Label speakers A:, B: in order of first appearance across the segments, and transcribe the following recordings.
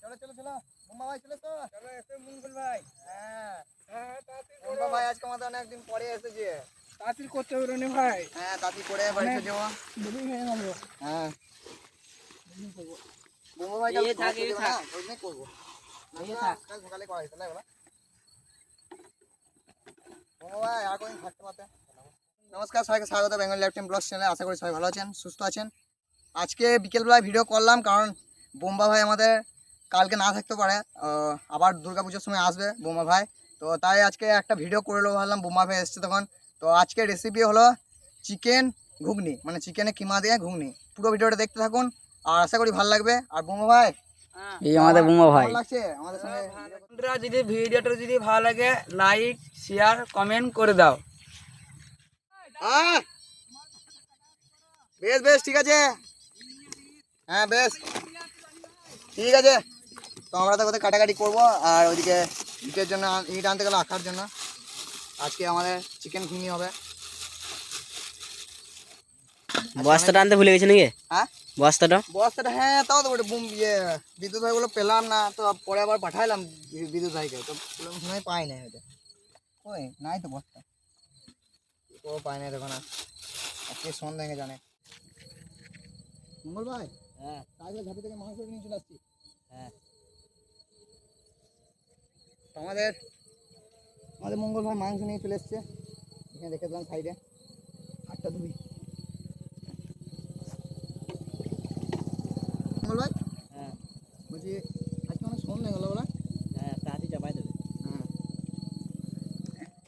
A: চলো চলো চলো মুম্বা ভাই চলে তো চলো এসে মঙ্গল ভাই। হ্যাঁ হ্যাঁ মুম্বা ভাই আজকে আমাদের অনেকদিন পরে এসেছে।
B: তাড়াতাড়ি করতে হবে রে ভাই।
A: হ্যাঁ তাড়াতাড়ি করে বাড়ি চলে যাবো।
B: দেরি হয়ে গেল।
A: হ্যাঁ মুম্বা ভাই কাল থাকে না ওই নিয়ে করবো। কাল সকালে করা হয়েছিল এগুলো। মুম্বা ভাই আর কোন থাকতে পারতে। নমস্কার সবাইকে স্বাগত বেঙ্গল লাইফ টাইম ব্লগ চ্যানেলে। আশা করি সবাই ভালো আছেন সুস্থ আছেন। আজকে বিকেলবেলায় ভিডিও করলাম কারণ বোম্বা ভাই আমাদের কালকে না থাকতে পারে, আবার দুর্গাপুজোর সময় আসবে বোম্বা ভাই, তো তাই আজকে একটা ভিডিও করে নেবো ভাবলাম। বোম্বা ভাই এসছে তখন। তো আজকে রেসিপি হলো চিকেন ঘুগনি, মানে চিকেনে কিমা দিয়ে ঘুগনি। পুরো ভিডিওটা দেখতে থাকুন আর আশা করি ভালো লাগবে। আর বোম্বা ভাই
C: এই আমাদের বোম্বা ভাই
A: লাগছে আমাদের সঙ্গে।
C: যদি ভিডিওটা যদি ভালো লাগে লাইক শেয়ার কমেন্ট করে দাও।
A: বেশ বেশ ঠিক আছে, হ্যাঁ বেশ ঠিক আছে। তো আমরা তো কোথায় কাটাকাটি করবো আর ওইদিকে ইটের জন্য ইট আনতে গেলে আঁকার জন্য আজকে আমাদের চিকেন ঘুগনি হবে।
C: বস্তাটা আনতে ভুলে গেছে নাকি?
A: হ্যাঁ বস্তাটা হ্যাঁ তাও তো বিদ্যুৎ ভাই বলে পেলাম না, তো পরে আবার পাঠাইলাম বিদ্যুৎ ভাইকে, তো সময় পাই নাই হয়তো। ওই নাই তো বস্তা ও পাই নাই তখন। আজকে সন্ধ্যা ভেঙে জানে মঙ্গল ভাই। হ্যাঁ তাহলে ঝাঁপি থেকে মাংস নিয়ে চলে আসছি। হ্যাঁ আমাদের মঙ্গল ভাই মাংস নিয়ে চলে এসছে। এখানে রেখে দিলাম সাইডে। আটটা ধুই মঙ্গল ভাই। হ্যাঁ বলছি আজকে অনেক সন্ধ্যা গেল বলা। হ্যাঁ তাড়াতাড়ি চাপাই দেবে। হ্যাঁ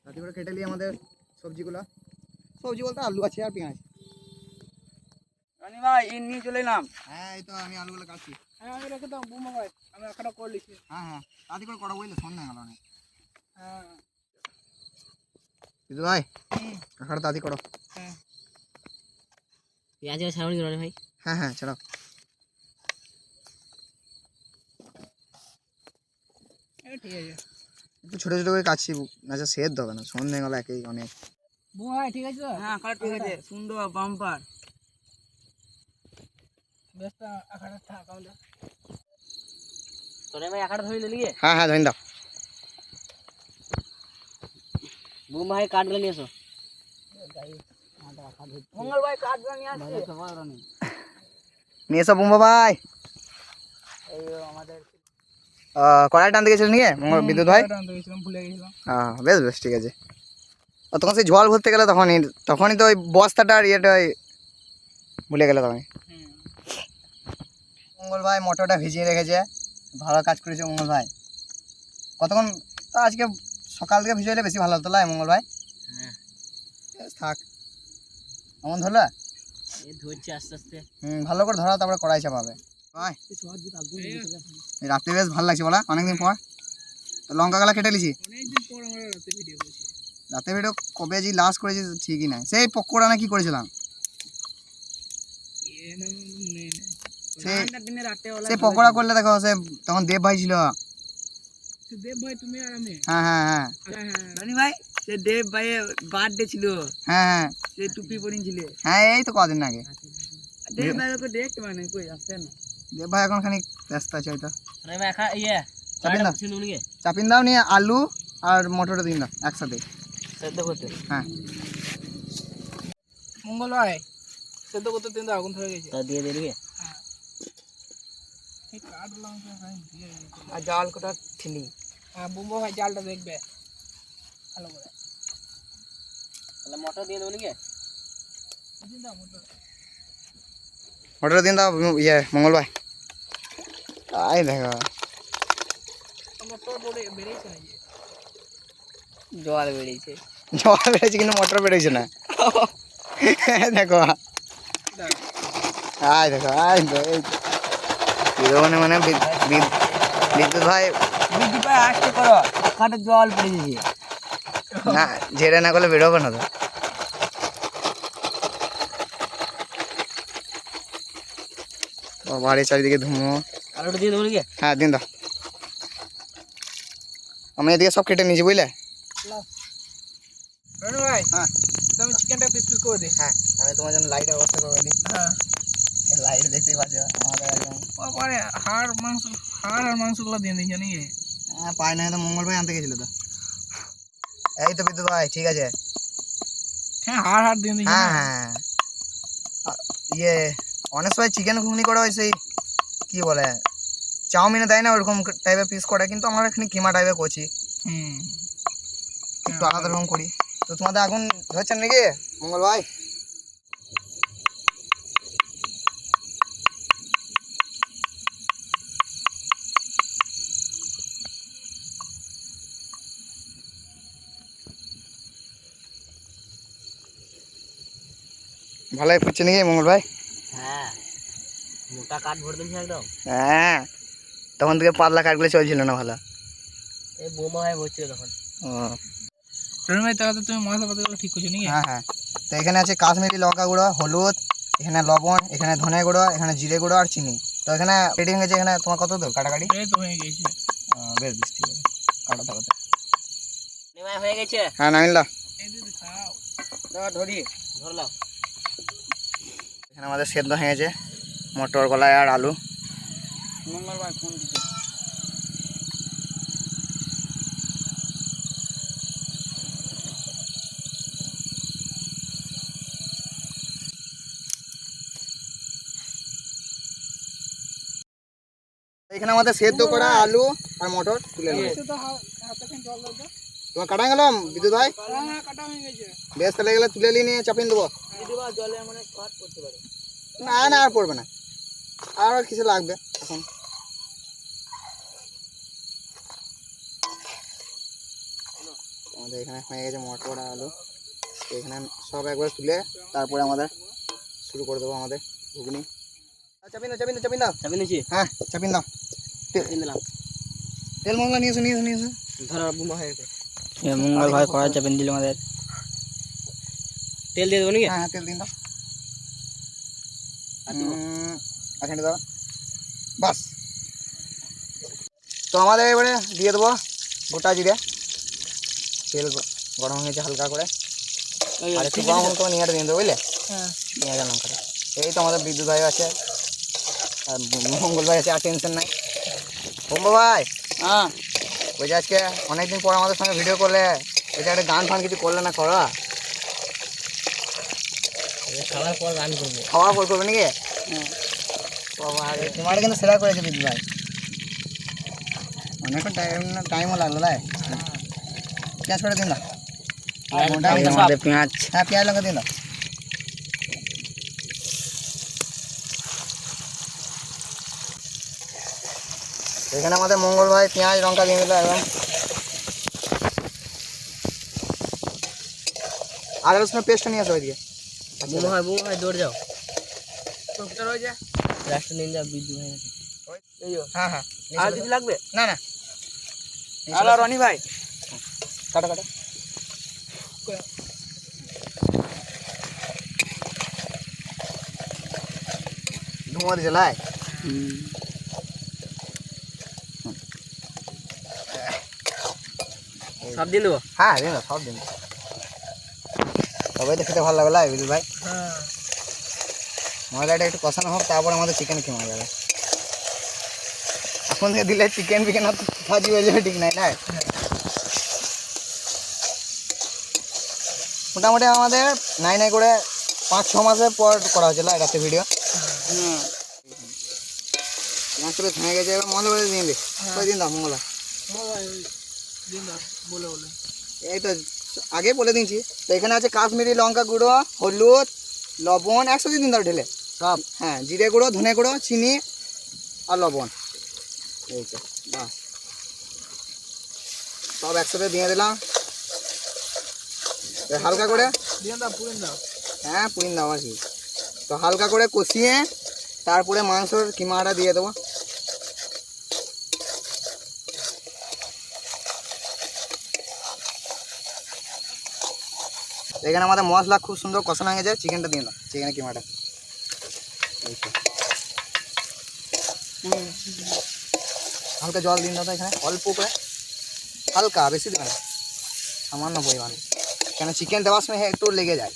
A: তাড়াতাড়ি করে কেটে নিই আমাদের সবজি বলতে আলু আছে আর পেঁয়াজ।
C: রানি ভাই ইন নিয়ে চলে এলাম।
A: হ্যাঁ এই তো আমি আলুগুলো কাটছি।
B: হ্যাঁ আমি রেখে দাও বোমা ভাই, আমি একটা করে লিখি।
A: হ্যাঁ হ্যাঁ তাড়াতাড়ি করে করা বুঝলে সন্ধ্যা গেল অনেক।
B: হ্যাঁ
A: দিদু ভাই কাকাটা তাড়াতাড়ি করো।
B: হ্যাঁ
C: পেঁয়াজ ছাড়ানি রানি ভাই।
A: হ্যাঁ হ্যাঁ চলো
B: ঠিক আছে।
A: একটু ছোটো ছোটো করে কাটছি, আচ্ছা সেদ্ধ হবে না, সন্ধ্যে গেল একই অনেক।
B: বোমা ভাই ঠিক আছে তো?
C: হ্যাঁ ঠিক আছে সুন্দর বাম্পার।
B: বেশটা আখাটা থাক আমাদের।
C: তোরে ভাই আকাটা ধরে নিলি?
A: হ্যাঁ হ্যাঁ ধরে দাও।
C: বোম্বা ভাই কাঠগুলো নিয়ে এসো। মঙ্গল ভাই কাঠগুলো নিয়ে আসছে।
A: নিয়ে এসো বোম্বা ভাই।
C: এই আমাদের
A: কড়াই টানতে গেছিল নিয়ে মঙ্গল বিদ্যুৎ ভাই।
B: ভুলে গেছিলাম।
A: হ্যাঁ বেশ বেশ ঠিক আছে। তখন সেই জল ভরতে গেলে তখনই তো ওই বস্তাটা আর ইয়েটা ভুলে গেলে তখনই। মঙ্গল ভাই মটরটা ভিজিয়ে রেখেছে, ভালো কাজ করেছে মঙ্গল ভাই। কতক্ষণ তো আজকে সকাল থেকে ভিজিয়ে বেশি ভালো হতো মঙ্গল ভাই।
C: হ্যাঁ
A: থাক এমন ধরলা
C: ধরছে আস্তে আস্তে।
A: ভালো করে ধরা, তারপরে কড়াই চাপাবে ভাই। রাত্রে বেশ ভালো লাগছে বলা, অনেকদিন পর। তো লঙ্কা গালা কেটে লিছি।
B: অনেকদিন পর আমরা রাতে ভিডিও করছি।
A: রাতে ভিডিও কবে যে লাস্ট করেছি ঠিকই নাই, সেই পকোড়া না কি করেছিলাম সেই পকোড়া করলে দেখো সে তখন দেব ভাই ছিল।
B: দেব ভাই তুমি আর আমি।
A: হ্যাঁ হ্যাঁ হ্যাঁ
C: রানি ভাই সে দেব ভাইয়ের বার্থডে ছিল।
A: হ্যাঁ হ্যাঁ
C: সে টুপি পরিয়েছিল।
A: হ্যাঁ এই তো কদিন আগে।
C: দেব ভাই ওকে দেখতে মানে কই আসছে না।
A: দেব ভাই এখন খানিক ব্যস্ত আছে হয়তো।
C: রানি ভাই
A: চাপিন দাও নিয়ে আলু আর মটরটা দিন দাও একসাথে
C: সেদ্ধ করতে।
A: হ্যাঁ
B: মঙ্গল ভাই সেদ্ধ করতে দিন তো আগুন ধরে গেছে।
C: তা দিয়ে দিবি।
B: এই কাটলাম তো ভাই দিয়ে।
C: আর জাল কোটা ঠিলি।
B: হ্যাঁ বোমা ভাই জালটা দেখবে ভালো করে।
C: তাহলে মটর দিয়ে দেবো নাকি?
B: দিন দাও মোটর।
A: মটরটা দিন দাও মঙ্গল ভাই। তাই দেখো
B: মোটর বেরিয়েছে নাকি?
C: জল বেরিয়েছে।
A: জল বেড়েছে কিন্তু মোটর বেড়েছে না। দেখো আয় দেখো আয় মানে বিদ্যুৎ ভাই
C: বিদ্যুৎ ভাই আসতে করো, খাটে জল পড়েছে।
A: না ঝেড়ে না করলে বেরোবে না তো। বাড়ির চারিদিকে ধুমো।
C: আলুটা দিয়ে দেবো নাকি?
A: হ্যাঁ দিন দাও। আমি এদিকে সব কেটে নিয়েছি বুঝলে।
B: রনু ভাই
A: হ্যাঁ
B: তুমি চিকেনটা পিস পিস করে দে।
A: হ্যাঁ আমি তোমার জন্য লাইটের ব্যবস্থা করে দিই।
B: হ্যাঁ
A: লাইট দেখতেই পাচ্ছ আমাদের একদম।
B: পরে হাড় আর মাংসগুলো দিয়ে দিয়েছে নাকি?
A: হ্যাঁ পায় না, তো মঙ্গল ভাই আনতে গেছিল তো। এই তো বিদ্যুৎ ভাই ঠিক আছে।
B: হ্যাঁ হাড় দিয়ে দিয়েছে।
A: হ্যাঁ হ্যাঁ ইয়ে অনেক সময় চিকেন ঘুগনি করা হয় সেই কি বলে চাউমিনে দেয় না ওরকম টাইপের পিস করে, কিন্তু আমরা এখানে কিমা টাইপের করছি, একটু আলাদা রকম করি। তো তোমাদের আগুন ধরছেন নাকি মঙ্গল ভাই? ভালোই ফুটছে নাকি মঙ্গল ভাই?
C: হ্যাঁ মোটা কাঠ ভরে দিয়েছে একদম।
A: হ্যাঁ তখন থেকে পাতলা কাঠগুলো চলছিল না ভালো।
C: এই বোমা ভাই ভরছিল তখন।
A: ও
B: রবীন্দ্র ভাই তাহলে তুমি মশলাপাতিগুলো ঠিক করছো নাকি?
A: হ্যাঁ হ্যাঁ, তো এখানে আছে কাশ্মীরি লঙ্কা গুঁড়ো, হলুদ, এখানে লবণ, এখানে ধনে গুঁড়ো, এখানে জিরে গুঁড়ো আর চিনি। তো এখানে রেডি হয়ে গেছে। এখানে তোমার কত দেবো কাটাকাটি?
B: এই তো হয়ে গেছে।
A: বেশ বেশ ঠিক আছে, কাটা থাকো।
C: ভাই হয়ে গেছে।
A: হ্যাঁ নামিলা
B: এই দিদি খাও।
C: ধরি ধরলাম।
A: এখানে আমাদের সেদ্ধ হয়ে গেছে মটর, কলাই আর আলু।
C: মঙ্গল ভাই ফোন দিচ্ছে।
A: এখানে আমাদের সেদ্ধ করা আলু আর মটর তুলে নেবো।
B: তো হাতখান জল দাও তো।
A: তোমার কাটা গেলাম বিদ্যুৎ ভাই?
B: হ্যাঁ কাটা হয়ে গেছে।
A: বেশ তাহলে গেলে তুলে নিয়ে চাপিয়ে দেবো।
C: দিদি বা জলে মানে কাট করতে পারে।
A: না না আর পড়বে না, আর কিছু লাগবে এখন। আমাদের এখানে হয়ে গেছে মটর আর আলু। তো এখানে সব একবার তুলে তারপরে আমাদের শুরু করে দেবো আমাদের ঘুগনি। চাপিন দাও চাপিন দাও চাপিন দাও।
C: চাপিয়ে নিয়েছি।
A: হ্যাঁ চাপিন দাও।
C: দিলাম।
A: তেল মশলা নিয়ে এসো নিয়ে এসো নিয়ে এসো।
C: ধরো বোমা হয়ে গেছে। মঙ্গল ভাই কড়াই চাপিয়ে দিল আমাদের। তেল দিয়ে দেবো নাকি?
A: হ্যাঁ হ্যাঁ তেল দিন দাও। আচ্ছা দাও বাস। তো আমাদের এবারে দিয়ে দেবো গোটা জিরে। তেল গরম হয়েছে হালকা করে, আর একটু গরম হলে তোমার নিয়ে দিয়ে দেবো বুঝলে?
B: হ্যাঁ
A: পেঁয়াজ আর লঙ্কাটা। এই তো আমাদের বিদ্যুৎ ভাই আছে আর মঙ্গল ভাই আছে, আর টেনশন নাই। বম্বা ভাই
C: হ্যাঁ
A: ওই যে আজকে অনেকদিন পর আমাদের সঙ্গে ভিডিও করলে, এটা একটা গান ফান কিছু করলে না করা?
C: খাওয়ার পর গান করবো।
A: খাওয়া পর করবে নাকি? বাবা তোমার কিন্তু সেরা করেছে বিদ্যুৎ ভাই, অনেকক্ষণ টাইমও লাগলো না। পেঁয়াজ করে দিন না।
C: পেঁয়াজ
A: হ্যাঁ পেঁয়াজ লঙ্কা দিন না। এখানে আমাদের মঙ্গল ভাই পেঁয়াজ লঙ্কা দিয়ে দিল একদম। আদা রসুনের পেস্টটা নিয়ে আসো ওইদিকে।
C: বোমা হয় দৌড় যাও। রাস্তা নিয়ে যাও, বিদ্যুৎ হয়ে গেছে।
A: হ্যাঁ হ্যাঁ
C: আর কিছু লাগবে?
A: না না
C: হ্যালো রনি ভাই।
A: কাটো কাটো। ধোঁয়া দিছে লাই।
C: সব দিয়ে দেবো।
A: হ্যাঁ দিন দাও, সব দিন দাও। সবাই তো খেতে ভালো লাগলো লাই বিদ্যুৎ ভাই।
B: হ্যাঁ
A: মশলাটা একটু কষানো হোক, তারপর আমাদের চিকেন কেমন যাবে। এখন থেকে দিলে চিকেন ফিকেন ভাজি হয়ে যাবে, ঠিক নাই না? মোটামুটি আমাদের নাই নাই করে 5-6 মাসের পর করা হয়েছিল রাতে ভিডিও। মাছটা ভেঙে গেছে, এবার মঙ্গল করে দিয়ে দিই। কই দিন দাও মঙ্গলা।
B: দিন দাও বলে বলে।
A: এই তো আগে বলে দিয়েছি। তো এখানে আছে কাশ্মীরি লঙ্কা গুঁড়ো, হলুদ, লবণ, 100 দিন দাও ঢেলে সব। হ্যাঁ জিরে গুঁড়ো, ধনে গুঁড়ো, চিনি আর লবণ। এই তো বাস সব একসাথে দিয়ে দিলাম হালকা করে।
B: দিন দাও পুরিন দাও।
A: হ্যাঁ পুরিন দাও আর কি। তো হালকা করে কষিয়ে তারপরে মাংসর কিমাটা দিয়ে দেবো। এখানে আমাদের মশলা খুব সুন্দর কষানো হয়ে গেছে। চিকেনটা দিয়ে দাও, চিকেনের কিমাটা। হালকা জল দিন দাও তো এখানে, অল্প করে, হালকা, বেশি দেবে না, সামান্য পরিমাণে, কেন চিকেন দেওয়ার সময় একটু লেগে যায়।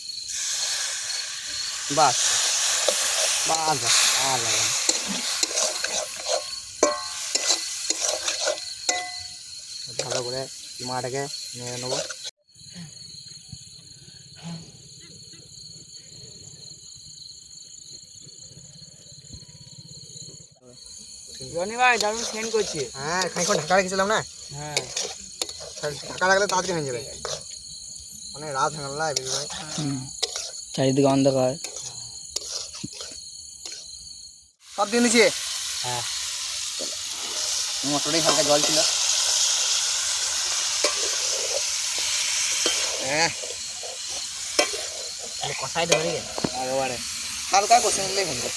A: বাস ভালো করে কিমাটাকে নিয়ে নেবো।
C: রনি ভাই দারুণ সেন্ড করছে।
A: হ্যাঁ খানিক্ষণ ঢাকা রেখেছিলাম না,
C: হ্যাঁ
A: ঢাকা রাখলে তাড়াতাড়ি হয়ে যাবে। অনেক রাত হয়ে গেল না বিজু ভাই।
C: চারিদিকে অন্ধকার।
A: সব দিয়ে দিচ্ছি।
C: হ্যাঁ
A: মটরেই হালকা জল ছিল। হ্যাঁ
C: কষাই দেবো নাকি?
A: একেবারে হালকা কষে নিলেই হয়ে যাবে।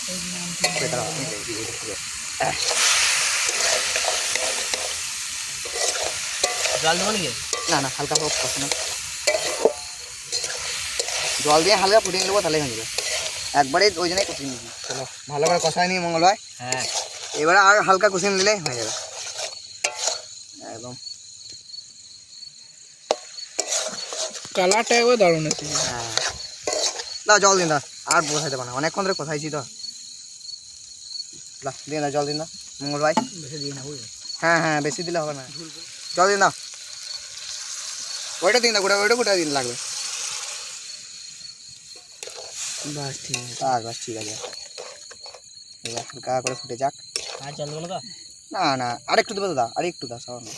C: জল দেবো নাকি?
A: না না হালকা হোক কষে না, জল দিয়ে হালকা ফুটিয়ে নেবো তাহলেই হয়ে যাবে। একবারে ওই জন্যই কষিয়ে নিয়েছি। চলো ভালো করে কষাই নিই মঙ্গল ভাই।
C: হ্যাঁ
A: এবারে আর হালকা কষিয়ে নিলেই হয়ে যাবে একদম।
B: কালারটা একবার দারুণ আছে।
A: হ্যাঁ দাও জল দিন, দাও আর বসাইতে পারো না, অনেকক্ষণ ধরে কোথাইছি তো। দিন দাও জল দিন দাও মঙ্গল ভাই।
C: বেশি দিই না বুঝলি?
A: হ্যাঁ হ্যাঁ বেশি দিলে হবে না, জল দিন দাও। ওইটা দিন দাও, গোটা দিন লাগবে।
C: বাস ঠিক আছে।
A: বাস ঠিক আছে, এবার হালকা করে ফুটে যাক।
C: আর জল দেবো না তো?
A: না না আরেকটু দেবো তো, দাও আরেকটু দাও, সামান্য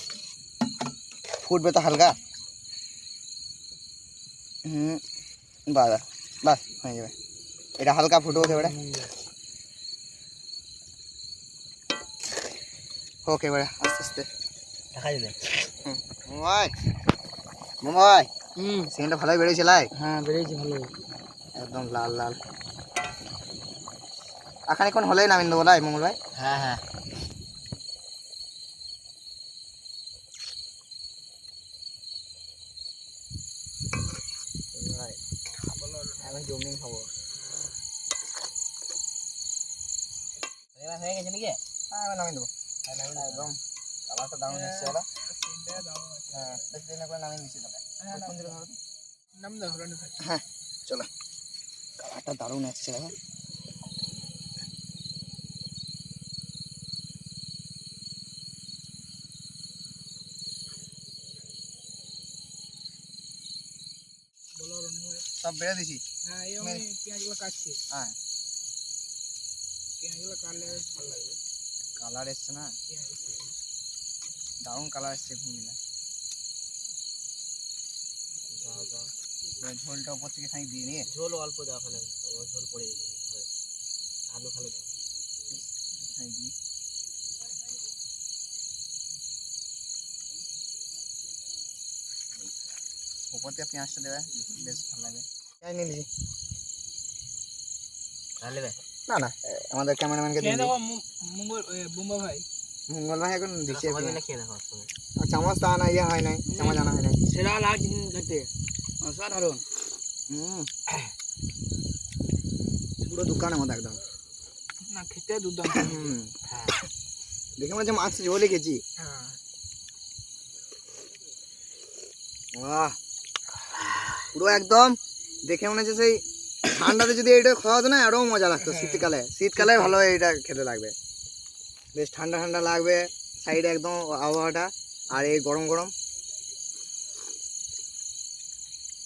A: ফুটবে তো হালকা। বাস বাস হয়ে যাবে, এটা হালকা ফুটবো তো এবারে। ওকে এবারে আস্তে আস্তে
C: দেখা যাবে।
A: মোমাই মোমাই
C: হুম
A: সিনটা ভালোই বেড়েছে লাই।
C: হ্যাঁ বেরিয়েছি ভালো।
A: একদম লাল লাল। খানিক্ষণ হলেই নামিয়ে দেবো লাই মঙ্গল ভাই।
C: হ্যাঁ হ্যাঁ
A: এখন জমিন খাবো।
C: হয়ে গেছে নাকি?
A: হ্যাঁ এবার নামিয়ে দেবো একদম। কালারটা দারুণ এসছে ওটা। হ্যাঁ বেশি দিন করে নামিয়ে নিচ্ছি তাহলে। কোন দিকে ধরো? হ্যাঁ চলো, কালারটা দারুণ এসছে দেখো। সব বেড়ে দিছি।
B: হ্যাঁ এই আমি পেঁয়াজগুলো কাটছি।
A: হ্যাঁ
B: পেঁয়াজগুলো কাটলে বেশ ভালো লাগবে।
A: কালার এসছে না, দারুণ কালার এসছে ঘুমিয়ে। ঝোলটা উপর থেকে খানিক দিয়ে নিয়ে,
C: ঝোল অল্প দেওয়া ফেলে, ঝোল পড়ে গেছে। আলু খালে দাও
A: খানিক দিই। উপর থেকে পেঁয়াজটা দেবে, বেশ ভালো লাগবে। পেঁয়াজ নিয়ে নিয়েছি।
C: তাহলে
A: না না আমাদের ক্যামেরাম্যানকে দিয়ে
B: খেয়ে
A: দিই।
B: দেখো বুম্বা ভাই।
A: মঙ্গল ভাই এখন দিচ্ছে।
C: সবাই মিলে খেয়ে দেখো একসঙ্গে।
A: আর চামচ তো আনা ইয়ে হয় নাই, চামচ আনা হয় নাই।
C: সেরা লাগছে খেতে, অসাধারণ।
A: পুরো দোকানের মতো একদম।
B: না খেতে দুর্দান্ত।
C: হ্যাঁ
A: দেখে মনে হচ্ছে মাছ ঝোলে খেয়েছি।
B: হ্যাঁ
A: বাহ পুরো একদম দেখে মনে হচ্ছে সেই ঠান্ডাতে যদি এটা খাওয়া হতো না আরও মজা লাগতো। শীতকালে শীতকালে ভালো এটা খেতে লাগবে, বেশ ঠান্ডা ঠান্ডা লাগবে সাইডে একদম আবহাওয়াটা। আর এই গরম গরম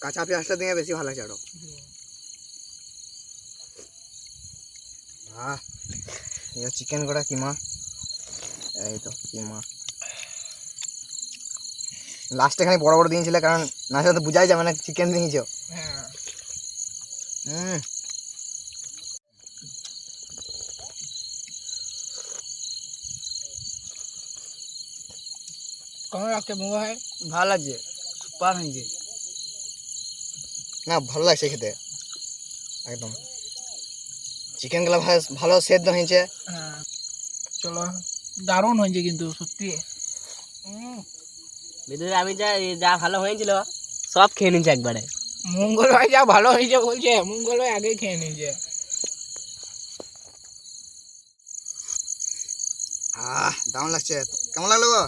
A: কাঁচা পেঁয়াজটা দিয়ে বেশি ভালো লাগছে আরও। আহ এই চিকেন করা কিমা, এই তো কিমা লাস্টে খানি বড় বড় দিয়েছিলে, কারণ না সেটা তো বোঝাই যাবে না চিকেন দিয়েছ।
B: হ্যাঁ কেমন লাগছে বুম্বা ভাই?
C: ভালো লাগছে, সুপার হয়েছে।
A: না ভালো লাগছে খেতে একদম। চিকেনগুলো ভালো সেদ্ধ হয়েছে।
B: হ্যাঁ চলো দারুণ হয়েছে কিন্তু সত্যি।
C: বিদ্যুৎ আমি যা যা ভালো হয়েছিল সব খেয়ে নিচ্ছে একবারে।
B: মঙ্গল ভাই যা ভালো হয়েছে বলছে, মঙ্গল ভাই আগেই খেয়ে নিয়েছে।
A: দারুণ লাগছে। কেমন লাগলো গো?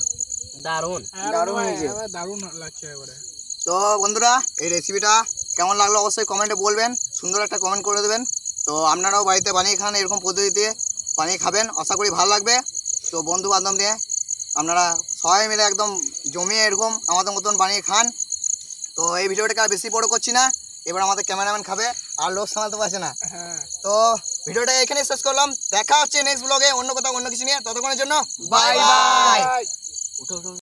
C: দারুণ
A: দারুণ হয়েছে।
B: দারুণ লাগছে এবারে।
A: তো বন্ধুরা এই রেসিপিটা কেমন লাগলো অবশ্যই কমেন্টে বলবেন, সুন্দর একটা কমেন্ট করে দেবেন। তো আপনারাও বাড়িতে বানিয়ে খান, এরকম পদ্ধতিতে বানিয়ে খাবেন, আশা করি ভালো লাগবে। তো বন্ধু বান্ধব নিয়ে আপনারা সবাই মিলে একদম জমিয়ে এরকম আমাদের মতন বানিয়ে খান। তো এই ভিডিওটাকে আর বেশি বড় করছি না, এবার আমাদের ক্যামেরাম্যান খাবে আর লোক সামলাতে পারছে না।
B: হ্যাঁ
A: তো ভিডিওটা এখানে শেষ করলাম, দেখা হচ্ছে নেক্সট ব্লগে অন্য কোথাও অন্য কিছু নিয়ে। ততক্ষণের জন্য বাই
B: বাই
A: বাই।
B: বাই।
C: উঠো উঠো